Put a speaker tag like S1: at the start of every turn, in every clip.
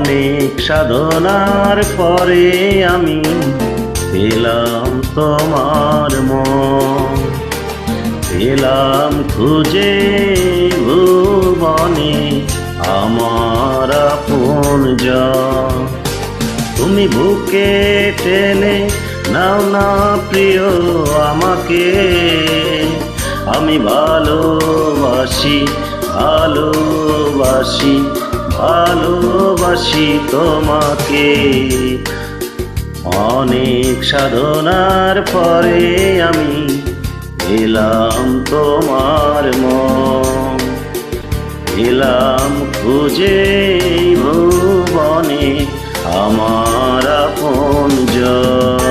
S1: অনেক সাধনার পরে আমি পেলাম তোমার মন, পেলাম খুঁজে ভুবনে আমার আপনজন। তুমি বুকে টেনে নাও না প্রিয় আমাকে, আমি ভালোবাসি ভালোবাসি ভালোবাসি তোমাকে। অনেক সাধনার পরে আমি পেলাম তোমার মন, পেলাম খুঁজে ভুবনে আমার আপনজন।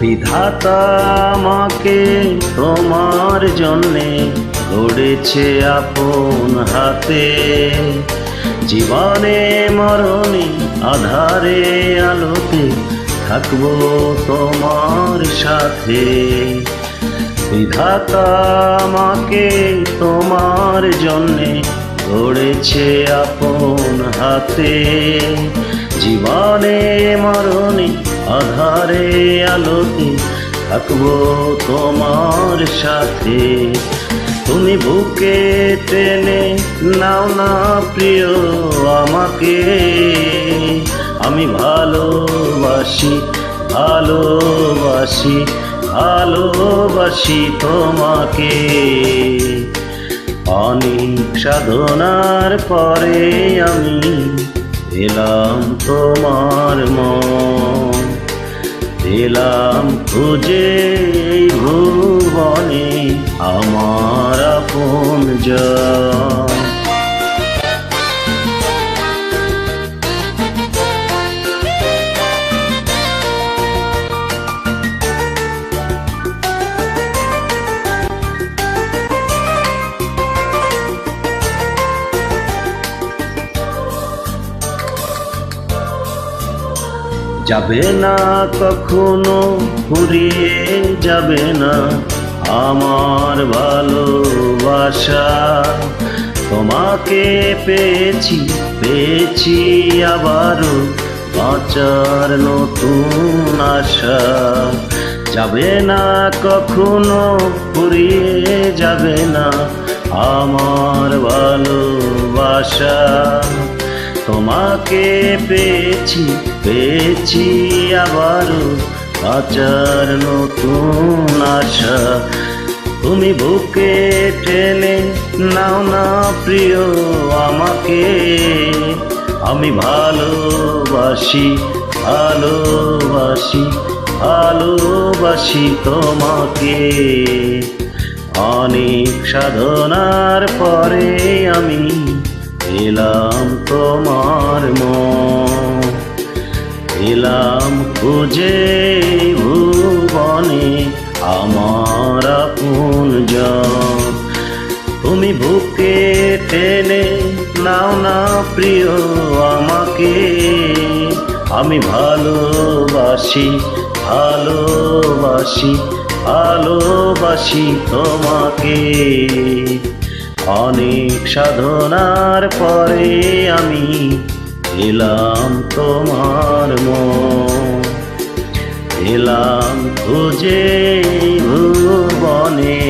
S1: বিধাতা আমাকে তোমার জন্যে গড়েছে আপন হাতে, জীবনে মরণে আধারে আলোতে থাকবো তোমার সাথে। বিধাতা আমাকে তোমার জন্যে গড়েছে আপন হাতে, জীবনে মরণে আধারে আলোতে থাকবো তোমার সাথে। তুমি বুকে টেনে নাও না প্রিয় আমাকে, আমি ভালোবাসি ভালোবাসি ভালোবাসি তোমাকে। অনেক সাধনার পরে আমি পেলাম তোমার মন, পেলাম খুঁজে ভুবনে আমার আপনজন। যাবে না কখনো ফুরিয়ে যাবে না আমার ভালোবাসা, তোমাকে পেয়েছি পেয়েছি আবারও বাঁচার নতুন আশা। যাবে না কখনো ফুরিয়ে যাবে না আমার ভালোবাসা, তোমাকে পেয়েছি পেয়েছি আবারও বাঁচার নতুন আশা। তুমি বুকে টেনে নাও না প্রিয় আমাকে, আমি ভালোবাসি ভালোবাসি ভালোবাসি তোমাকে। অনেক সাধনার পরে আমি পেলাম তোমার মন, পেলাম খুঁজে ভুবনে আমার আপনজন। তুমি বুকে টেনে নাও না প্রিয় আমাকে, আমি ভালোবাসি ভালোবাসি ভালোবাসি তোমাকে। অনেক সাধনার পরে আমি পেলাম তোমার মন, পেলাম খুঁজে ভুবনে